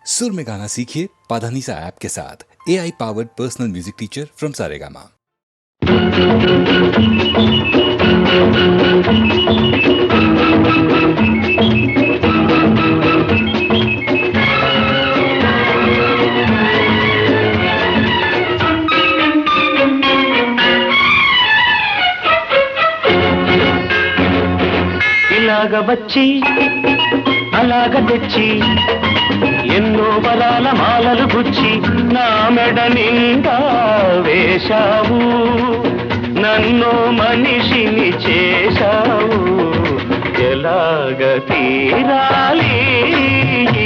सुर में गाना सीखिए पाधानीसा ऐप के साथ। AI powered personal music teacher from Saregama. ఇలాగ వచ్చి అలాగ తెచ్చి ఎన్నో బలాల మాలలు గుచ్చి నా మెడ నిండా వేశావు, నన్ను మనిషిని చేశావు. ఎలాగ తీరాలి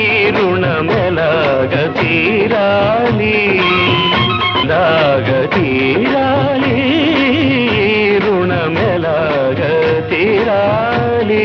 ఈ రుణం, ఎలాగ తీరాలి, ఎలాగ తీరాలి ఈ రుణం, ఎలాగ తీరాలి.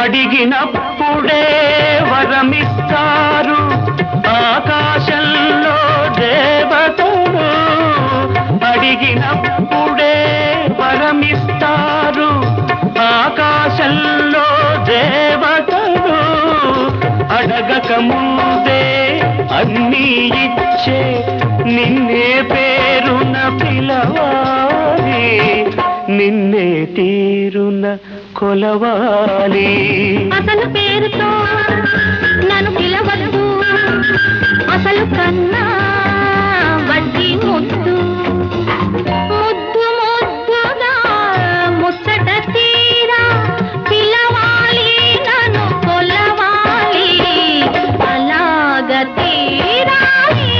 అడిగినప్పుడే వరమిస్తారు ఆకాశంలో దేవతలు, అడిగినప్పుడే వరమిస్తారు ఆకాశంలో దేవతలు. అడగక ముందే అన్నీ ఇచ్చే నిన్నే పేరున పిలవాలి, నిన్నే తీరున కొలవాలి. అసలు పేరుతో నన్ను పిలవద్దు, అసలు కన్నా వడ్డీ ముద్దు, ముద్దు ముద్దుగా ముచ్చట తీరా పిలవాలి, నన్ను కొలవాలి. అలాగ తీరాలి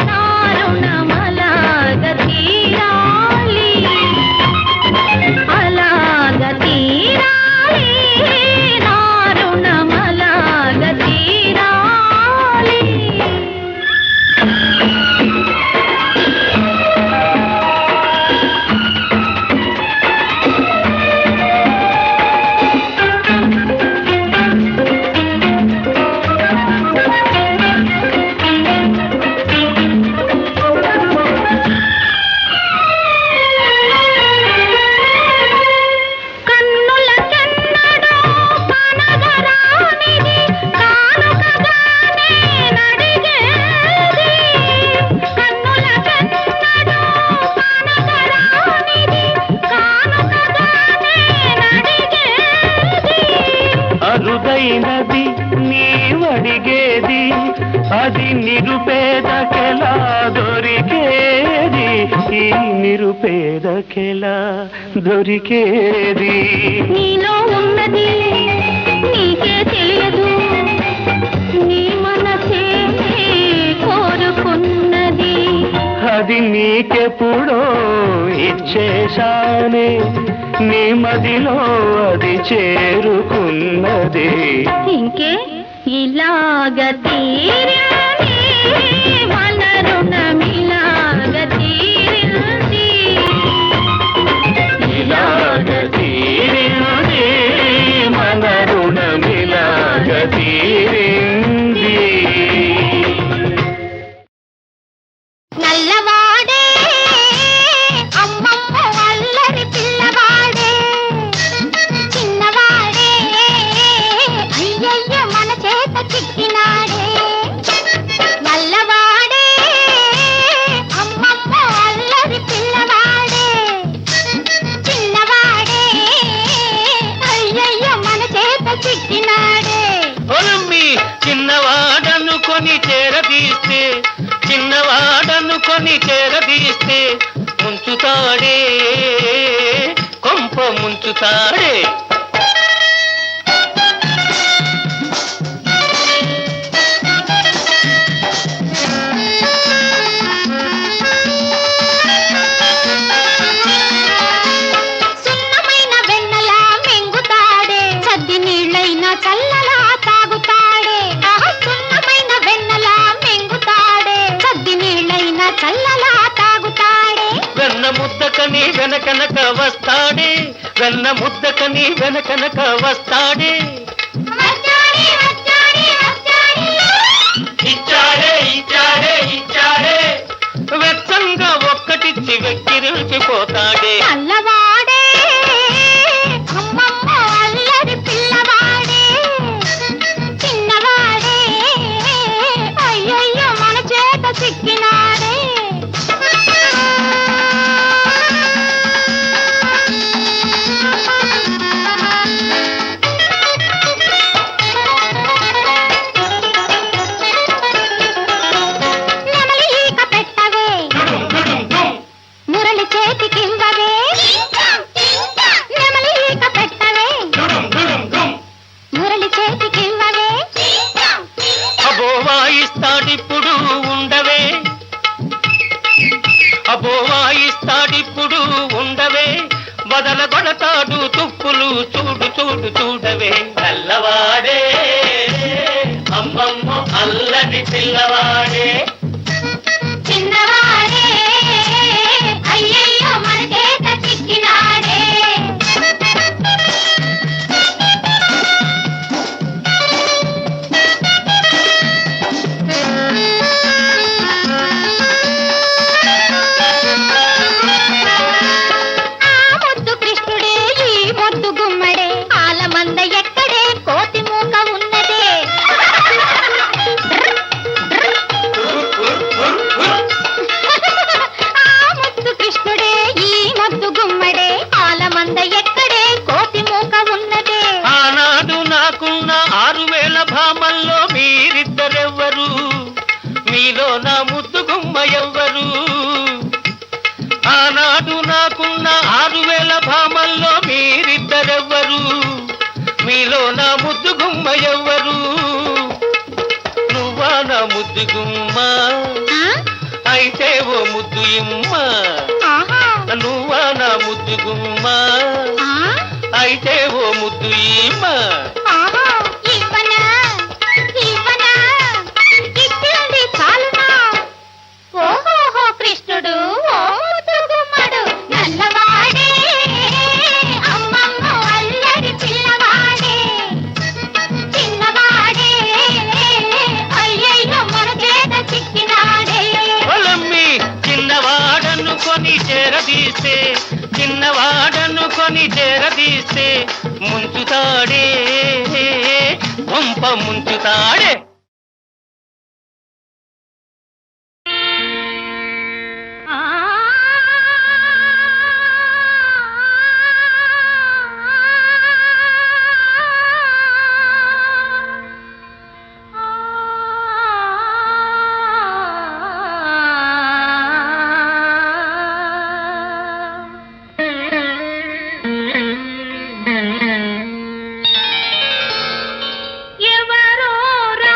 నా రుణం, అలాగ తీరాలి, అలాగ తీరాలి నా రుణం, అలాగ తీరాలి. అరుదైనది నీవడిగేది, అది నిరుపేదకెలా దొరికేది, ఈ నిరుపేదకెలా దొరికేది. నీలో ఉన్నది నీకే తెలియదు, నీ మనసే కోరుకున్నది. అది నీకెప్పుడో ఇచ్చేశానే, నీ మదిలో అది చేరుకున్నది. ఇంకే ఇలాగ తీరింది మన రుణం, ఇలాగ తీరింది, ఇలాగ తీరింది మన రుణం, ఇలాగ తీరింది. నల్లవాడే అమ్మమ్మ అల్లరి పిల్లవాడే, చిన్నవాడే అయ్యయ్య మన చేత చిక్కినాడే. చేరదీస్తే ముంచుతాడే కొంప ముంచుతాడే సున్నమైన వెన్నలా మింగుతాడే సద్ది నీళ్ళైనా చల్లలా తాగుతాడే సున్నమైన వెన్నలా మింగుతాడే సద్ది నీళ్ళైనా చల్లలా తాగుతాడే వెన్న ముద్దకని వెనకనక వస్తాడే వెన్న ముద్దకని వెనకనక వస్తాడే వచ్చాడే వచ్చాడే వచ్చాడే ఇచ్చాడే ఇచ్చాడే ఇచ్చాడే వెచ్చంగా ఒక్కటిచ్చి వెక్కిరిల్చిపోతాడే నల్లవాడే అమ్మమ్మ అల్లరి పిల్లవాడే చిన్నవాడే అయ్యయ్యో మన చేత చిక్కినాడే నెమలి ఈక పెట్టవే డుడుం డుడుం డుం. మురళి చేతికివ్వవే నెమలి ఈక పెట్టవే డుడుం డుడుం డుం. మురళి చేతికివ్వవే అబో వాయిస్తాడిప్పుడు ఉండవే అబో వాయిస్తాడిప్పుడు ఉండవే బదల కొడతాడు తుప్పులు చూడు చూడు చూడవే నల్లవాడే అమ్మమ్మ అల్లటి పిల్లవాడే చిన్నవాడే అయ్యయ్యో మన చేత చిక్కినాడే ఆ ముద్దు కృష్ణుడే ఈ ముద్దు గుమ్మడే ఆలమంద ఎక్కడే కోతి మూక ఉన్నదే ఆ ముద్దు కృష్ణుడే ఈ ముద్దు గుమ్మడే ఆలమంద ఎక్కడే కోతి మూక ఉన్నదే ఆనాడు నాకున్న 6000 భామల్లో మీరిద్దరెవ్వరు మీలో నా ముద్దు గుమ్మ ఎవ్వరు ఆనాడు నాకున్న 6000 భామల్లో మీరిద్దరెవ్వరు మీలో నా ముద్దు గుమ్మ ఎవ్వరు నువ్వా నా ముద్దు గుమ్మ ఆ? అయితే ఓ ముద్దు ఇమ్మ ఆహా నువ్వా నా ముద్దు గుమ్మ ఆ? అయితే ఓ ముద్దు ఇమ్మ ఆహా ఇవ్వనా ఇవ్వనా ఇచ్చింది చాలునా ఓహోహో కృష్ణుడు ఓ ముద్దు గుమ్మడు నల్లవాడే అమ్మమ్మ అల్లరి పిల్లవాడే చిన్నవాడే అయ్యయ్యో మన చేత చిక్కినాడే పొలమ్మి చిన్నవాడనుకొని చేరదీస్తే చిన్నవాడనుకొని చేరదీస్తే ముంచుతాడే పంప ముంచుతాడే ఎవరో రా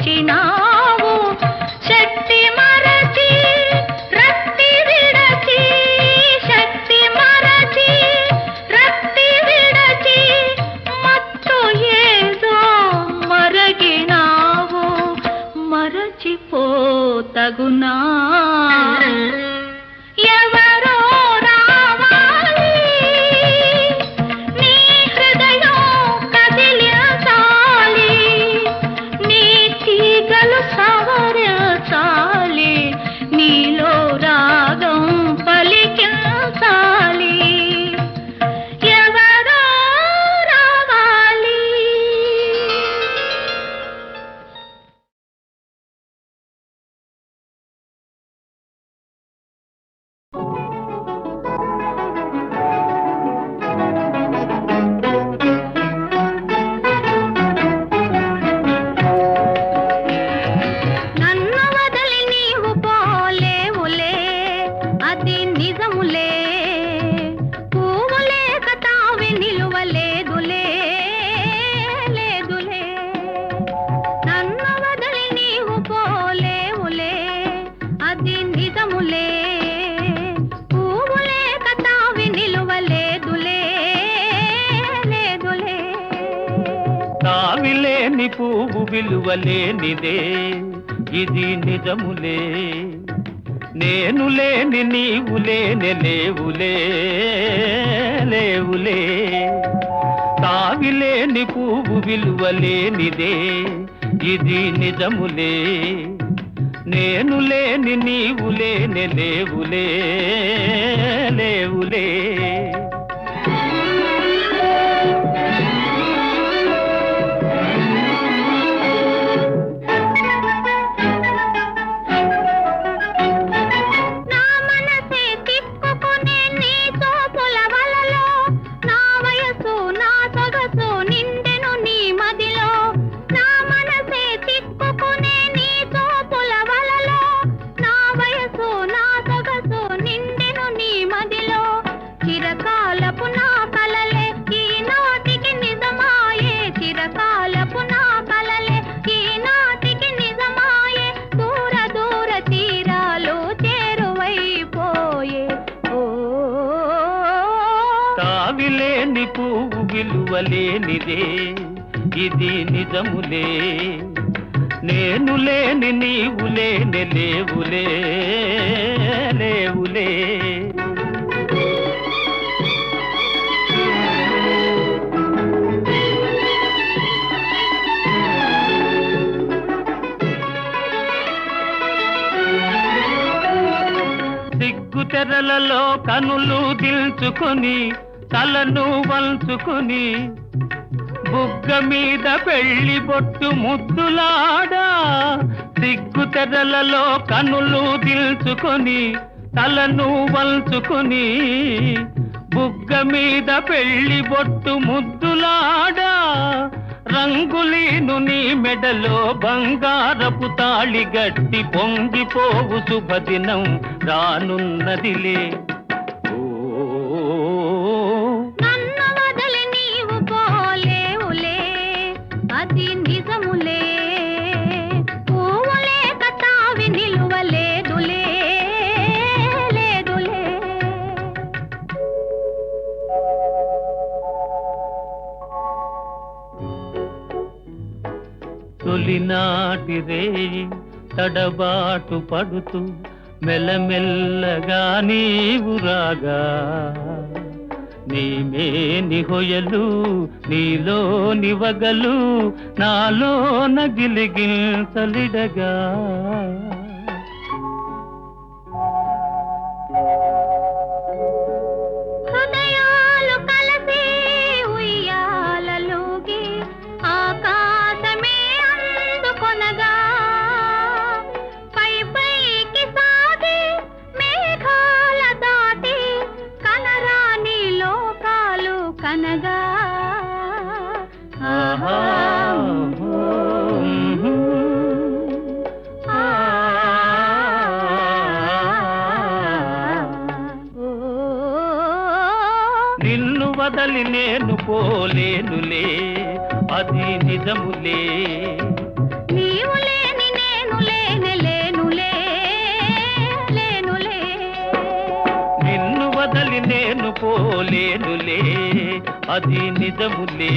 దోచినావు శక్తి మరచి రక్తి విడచి శక్తి మరచి రక్తి విడచి మత్తు ఏదో మరగినావు మరచిపోతగునా ఎవరో రావాలి నీ హృదయం కదిలించాలి నీ తీగలు సవరించాలి నీలో రాగం పలికించాలి ఎవరో రావాలి. నన్ను వదిలి నీవు పోలేవులే అది నిజములే పువ్వులేక తావి నిలువలేదులే లేదులే నన్ను వదిలి నీవు పోలేవులే అది నిజములే పువ్వులేక తావి నిలువలేదులే లేదులే తావిలేని పువ్వు విలువలేనిదే ఇది నిజములే నేను లేని నీవు లేని లేవులే లేవులే తావిలేని పువ్వు విలువలేనిదే ఇది నిజములే నేను లేని నీవు లేని లేవులే లేవులే నా మనసే తిప్పుకునే నీ చూపుల వలలో నా వయసు నా సొగసు నిండెను నీ మదిలో నా మనసే తిప్పుకునే నీ చూపుల వలలో నా వయసు నా సొగసు నిండెను నీ మదిలో చిరకాలపు నా కలలే ఈనాటికి నిజమాయే చిరకాలపు నా కలలే ఈనాటికి నిజమాయే దూర దూర తీరాలు చేరువైపోయే ఓ తావిలేని పువ్వు విలువలేనిదే ఇది నిజములే నేను లేని నీవు లేని లేవులే లేవులే సిగ్గు తెరలలో కనులు దిల్చుకొని తలను వంచుకొని బుగ్గ మీద పెళ్లి బొట్టు ముద్దులాడా సిగ్గు తెరలలో కనులు దిల్చుకొని తలను వంచుకొని బుగ్గ మీద పెళ్లి బొట్టు ముద్దులాడా రంగులీను నీ మెడలో బంగారపు తాళి గట్టి పొంగిపోవు శుభదినం రానున్నదిలే నన్ను వదిలి నీవు పోలేవులే అది నిజములే పువ్వులేక తావి నిలువలేదులే లేదులే తొలినాటి రేయి తడబాటు పడుతూ మెల్లమెల్లగా నీవు రాగా నీమేని హొయలు నీలోని వగలు నాలో నగిలిగిల్తలిడగా హృదయాలు కలిసి ఉయ్యాలలోగి ఆకాశమే అందుకొనగా పై పైకి సాగి మేఘాల దాటి కనరాని లోకాలు కనగా ఆహా నిన్ను వదలి నేను పోలేనులే అది నిజములే నీవులే లేనులే అది నిజములే.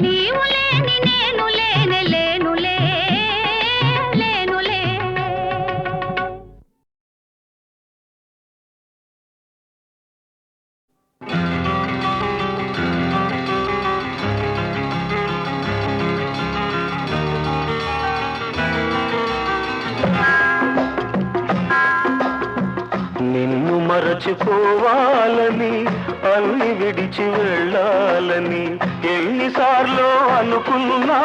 నీవు లేని నేను లేనే లేనులే లేనులే. నిన్ను మరచిపోవాలని అన్ని విడిచి వెళ్ళాలని ఎన్నిసార్లు అనుకున్నా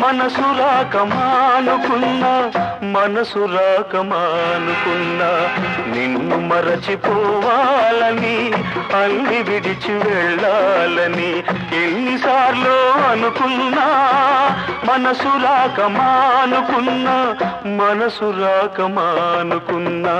మనసు రాకమానుకున్నా మనసు రాకమానుకున్నా. నిన్ను మరచిపోవాలని అన్ని విడిచి వెళ్ళాలని ఎన్నిసార్లు అనుకున్నా మనసు రాకమానుకున్నా మనసు రాకమానుకున్నా.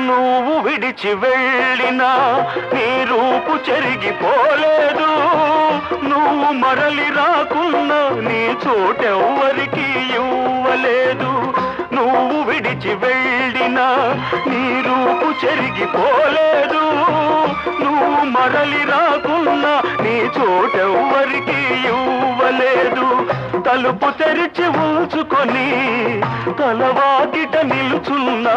నువ్వు విడిచి వెళ్ళినా నీ రూపు చెరిగిపోలేదు. నువ్వు మరలి రాకున్నా నీ చోటెవ్వరికి ఇవ్వలేదు. నువ్వు విడిచి వెళ్ళినా నీ రూపు చెరిగిపోలేదు. నువ్వు మరలి రాకున్నా నీ చోటెవ్వరికి ఇవ్వలేదు. తలుపు తెరిచి ఉంచుకొని తలవాకిట నిలుచున్నా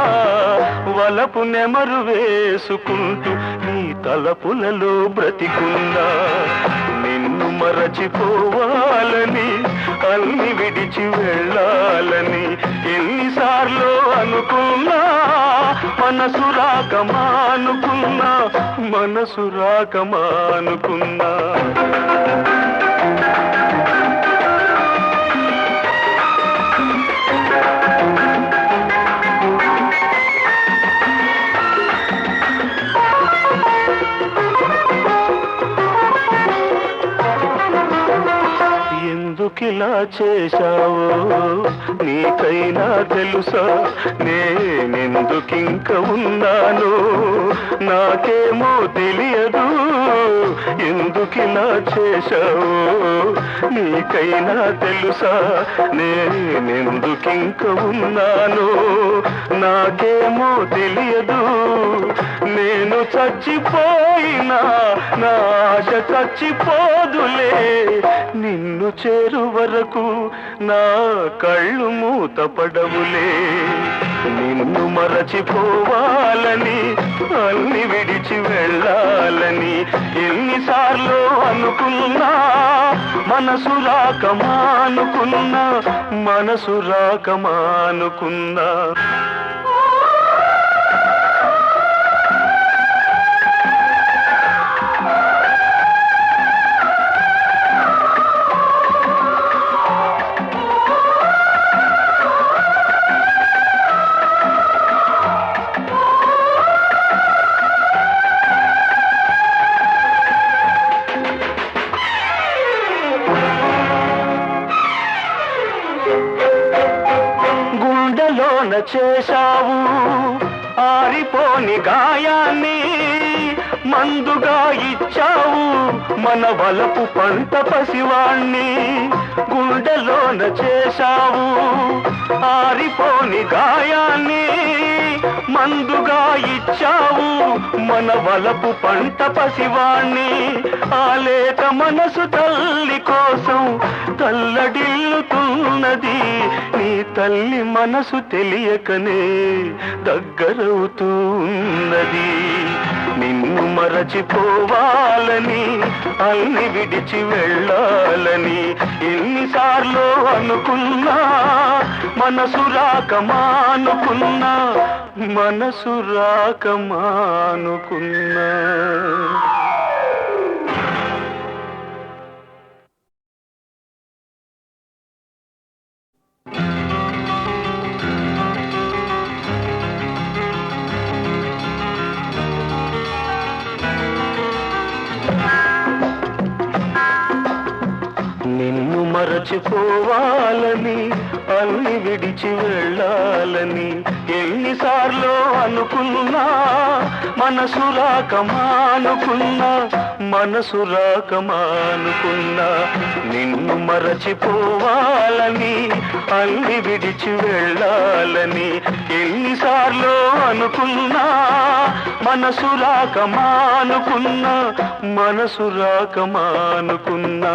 వలపు నెమరు వేసుకుంటూ నీ తలపులలో బ్రతికున్నా. నిన్ను మరచిపోవాలని అన్ని విడిచి వెళ్ళాలని ఎన్నిసార్లు అనుకున్నా మనసు రాకమానుకున్నా మనసు రాకమానుకున్నా. ఎందుకిలా చేశావో నీకైనా తెలుసా? నేనెందుకింక ఉన్నాను నాకేమో తెలియదు. ఎందుకిలా చేశావో నీకైనా తెలుసా? నేనెందుకింక ఉన్నాను నాకేమో తెలియదు. నేను చచ్చిపోయినా నా ఆశ చచ్చిపోదులే. నిన్ను చేరు వరకు నా కళ్ళు మూతపడవులే. నిన్ను మరచిపోవాలని అన్ని విడిచి వెళ్ళాలని ఎన్నిసార్లు అనుకున్నా మనసు రాకమానుకున్నా మనసు రాకమానుకున్నా. గుండెలోన చేశావు ఆరిపోని గాయాన్ని మందుగా ఇచ్చావు మన వలపు పంట పసివాణ్ణి. గుండెలోన చేశావు ఆరిపోని గాయాన్ని మందుగా ఇచ్చావు మన వలపు పంట పసివాణ్ణి. ఆ లేక మనసు తల్లి కోసం తల్లడిల్లుతున్నది. నీ తల్లి మనసు తెలియకనే దగ్గరవుతూ ఉన్నది. నిన్ను మరచిపోవాలని అన్ని విడిచి వెళ్ళాలని ఎన్నిసార్లు అనుకున్నా మనసు రాకమానుకున్నా మనసు రాకమానుకున్నా. మరచిపోవాలని అన్ని విడిచి వెళ్ళాలని ఎన్నిసార్లు అనుకున్నా మనసు రాక మానుకున్నా మనసు రాక మానుకున్నా నిన్ను మరచిపోవాలని అన్ని విడిచి వెళ్ళాలని ఎన్నిసార్లు అనుకున్నా మనసు రాక మానుకున్నా మనసు రాక మానుకున్నా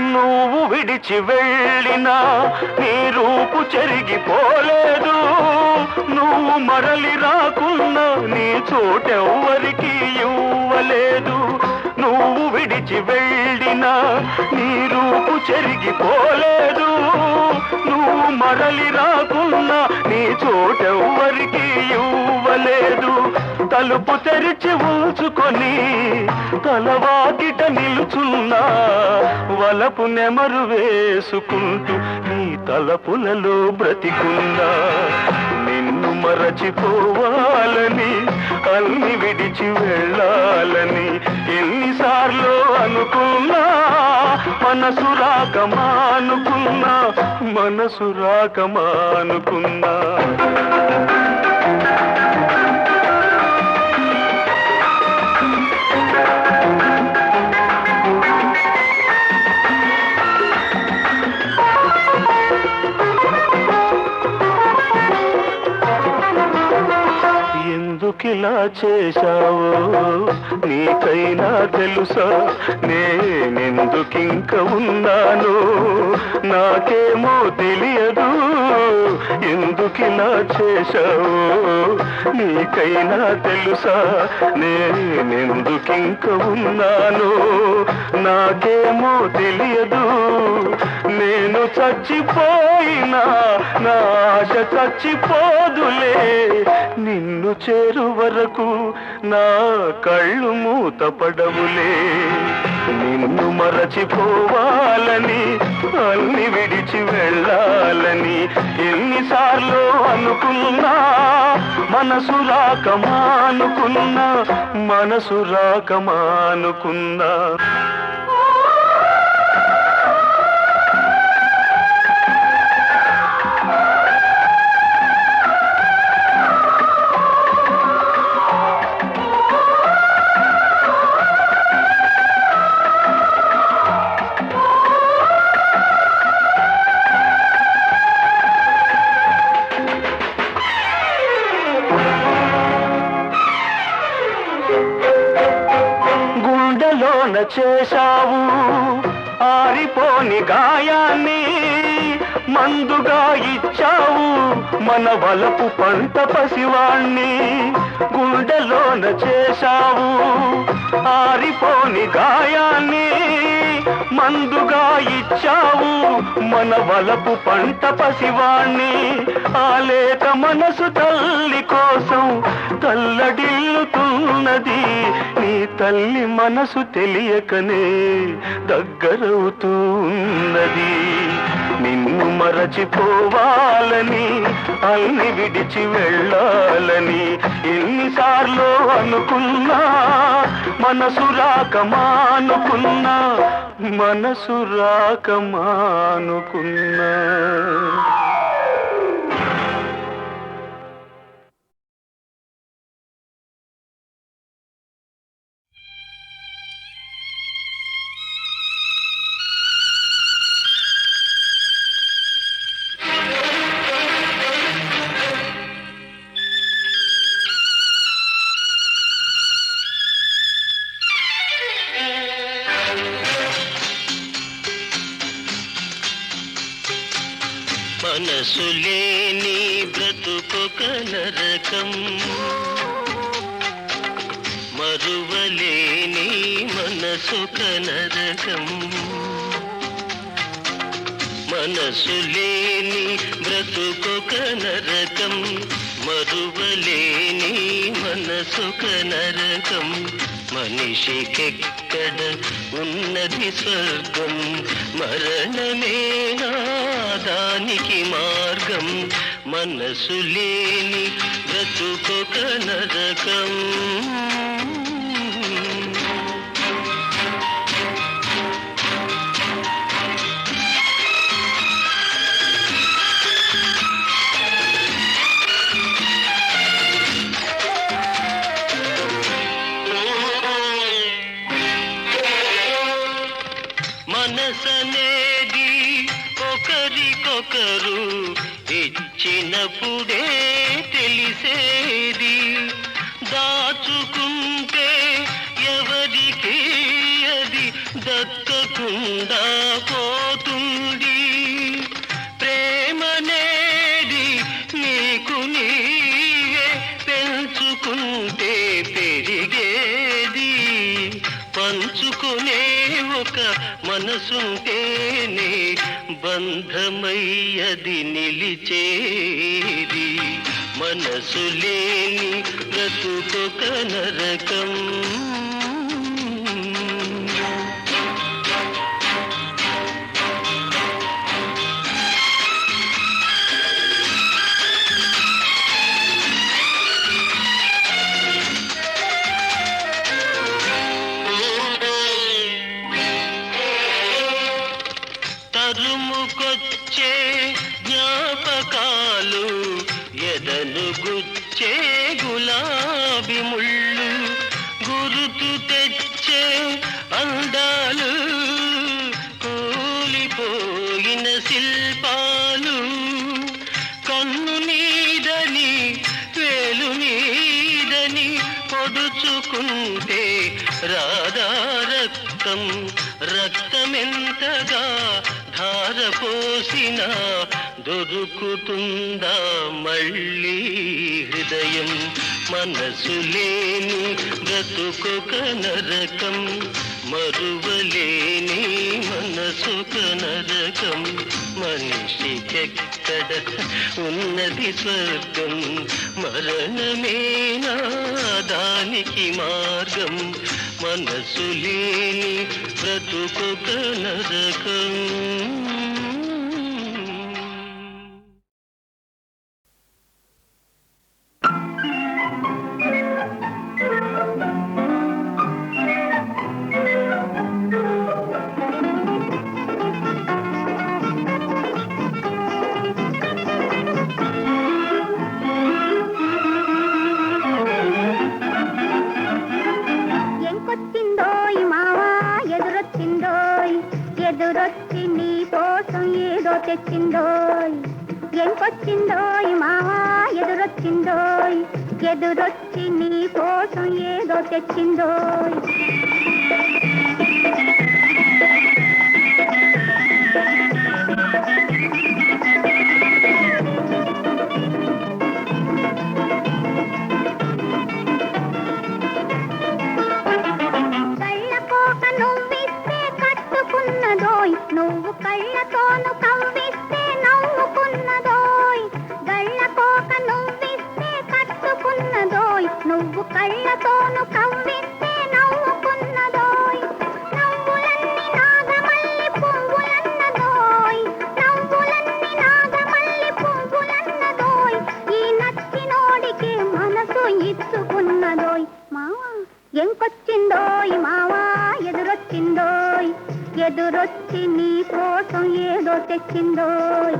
నువ్వు విడిచి వెళ్ళినా నీ రూపు చెరిగిపోలేదు నువ్వు మరలి రాకున్నా నీ చోటెవ్వరికి ఇవ్వలేదు నువ్వు విడిచి వెళ్ళినా నీ రూపు చెరిగిపోలేదు నువ్వు మరలి రాకున్నా నీ చోటెవ్వరికి ఇవ్వలేదు తలుపు తెరిచి ఉంచుకొని తలవాకిట నిలుచున్నా వలపు నెమరు వేసుకుంటూ నీ తలపులలో బ్రతికున్నా నిన్ను మరచిపోవాలని అన్ని విడిచి వెళ్ళాలని ఎన్నిసార్లు అనుకున్నా మనసు రాక మానుకున్నా మనసు రాక మానుకున్నా ఎందుకిలా చేశావో నీకైనా తెలుసా నేనెందుకింక ఉన్నాను నాకేమో తెలియదు ఎందుకిలా చేశావో నీకైనా తెలుసా నేనెందుకింక ఉన్నాను నాకేమో తెలియదు నేను చచ్చిపోయినా నా ఆశ చచ్చిపోదులే నిన్ను చేరు వరకు నా కళ్ళు మూతపడవులే నిన్ను మరచిపోవాలని అన్ని విడిచి వెళ్ళాలని ఎన్నిసార్లు అనుకున్నా మనసు రాక మానుకున్నా మనసు రాక మానుకున్నా గుండెలోన చేశావు ఆరిపోని గాయాన్ని మందుగా ఇచ్చావు మన వలపు పంట పసివాణ్ణి గుండెలోన చేశావు ఆరిపోని గాయాన్ని మందుగా ఇచ్చావు మన వలపు పంట పసివాణ్ణి ఆలేక మనసు తల్లి కోసం తల్లడిల్లుతున్నది నీ తల్లి మనసు తెలియకనే దగ్గరవుతూ ఉన్నది నిన్ను మరచిపోవాలని అన్ని విడిచి వెళ్ళాలని ఎన్నిసార్లు అనుకున్నా మనసు రాక మానుకున్నా మనసు రాక మానుకున్నా మనసు లేని బ్రతుకొక నరకం మరువలేని మనసొక నరకం మనసు లేని బ్రతుకొక నరకం, మరువలేని మనసొక నరకం. మనిషికెక్కడ ఉన్నది స్వర్గం, మరణమేనా దానికి మార్గం. మనసు లేని బ్రతుకొక నరకం. మనసనేది ఒకరికొకరు ఇచ్చినప్పుడే తెలిసేది, దాచుకుంటే ఎవరికి అది దక్కకుండా పోతుంది. ప్రేమనేది నీకు నీవే పెంచుకుంటే పెరిగేది, పంచుకునే ఒక మనసుంటేనే బంధమయ్యది నిలిచేది. మనసు లేని బ్రతుకొక నరకం. తరుముకొచ్చే జ్ఞాపకాలు, ఎదను గుచ్చే గులాబీ ముళ్ళు, గురుతు తెచ్చే అందాలు, కూలిపోయిన శిల్పాలు. కన్ను నీదని వేలు నీదని పొడుచుకుంటే రాధా రక్తం, రక్తమెంతగా ధారపోసిన దొరుకుతుందా మళ్ళీ హృదయం. మనసు లేని బ్రతుకొక నరకం, మరువలేని మనసొక నరకం. మనిషికెక్కడ ఉన్నది స్వర్గం, మరణమేనా దానికి మార్గం. మనసు లేని బ్రతుకొక నరకం. ఎదురొచ్చి నీ కోసం ఏదో తెచ్చిందోయ్, ఎంకొచ్చిందోయ్ మావా ఎదురొచ్చిందోయ్, ఎదురొచ్చి నీ కోసం ఏదో తెచ్చిందోయ్. నువ్వు కళ్ళతోను కవ్విస్తే నవ్వుకున్నదోయ్, గళ్ళకోక నువ్విస్తే కట్టుకున్నదోయ్. నువ్వు కళ్ళతోను కవ్విస్తే నవ్వుకున్నదోయ్. నవ్వులన్నీ నాగమల్లి పువ్వులన్నదోయ్, నవ్వులన్నీ నాగమల్లి పువ్వులన్నదోయ్. ఈ నచ్చినోడికి మనసు ఇచ్చుకున్నదోయ్. మావా ఎంకొచ్చిందోయ్ మావా ఎదురొచ్చిందోయ్, ఎదురొచ్చి నీ కోసం ఏదో తెచ్చిందోయ్.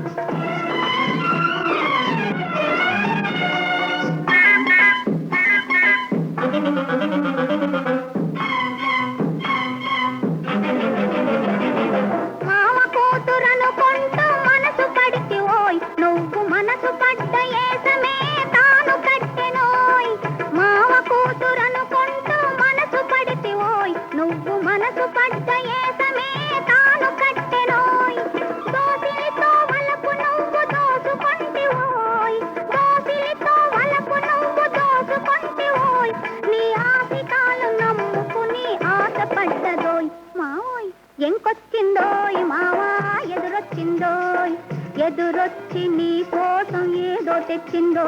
మామ కూతురనుకుంటూ మనసు పడితివోయ్, నువ్వు మనసు పడ్డ ఏసమే తాను కట్టెనోయ్. మామ కూతురనుకుంటూ మనసు పడితివోయ్, నువ్వు మనసు పడ్డ ఏసమే తాను కట్టెనోయ్. దోసిలితో వలకు నువ్వు దోసుకుంటూ ఎదురొచ్చి నీ కోసం ఏదో తెచ్చిందో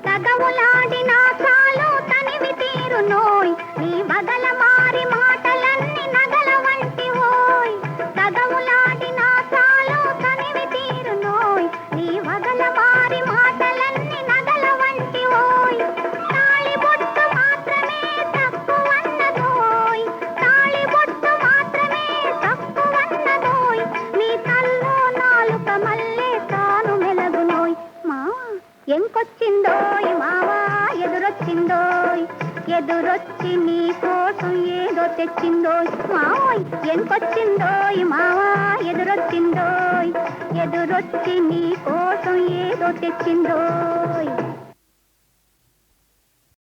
తగవులాడినా చాలు తనివి తీరునోయ్ నీ బగల మారి మాటలన్నీ నగల వంటి ఓయ్ తగవులాడినా చాలు తనివి తీరునోయ్ నీ బగల మారి మాటలన్నీ నగల వంటి ఓయ్ తాళిబొట్టు మాత్రమే తక్కువన్నదోయ్ తాళిబొట్టు మాత్రమే తక్కువన్నదోయ్ నీ తల్లో నాలుక మల్లె తాను మెలగునోయ్ మావా ఎంకొచ్చిందోయ్ మావా ఎదురొచ్చిందోయ్ ఎదురొచ్చి నీ కోసం ఏదో తెచ్చిందోయ్ మావోయ్ ఎంకొచ్చిందోయ్ మావా ఎదురొచ్చిందోయ్ ఎదురొచ్చి నీ కోసం ఏదో తెచ్చిందోయ్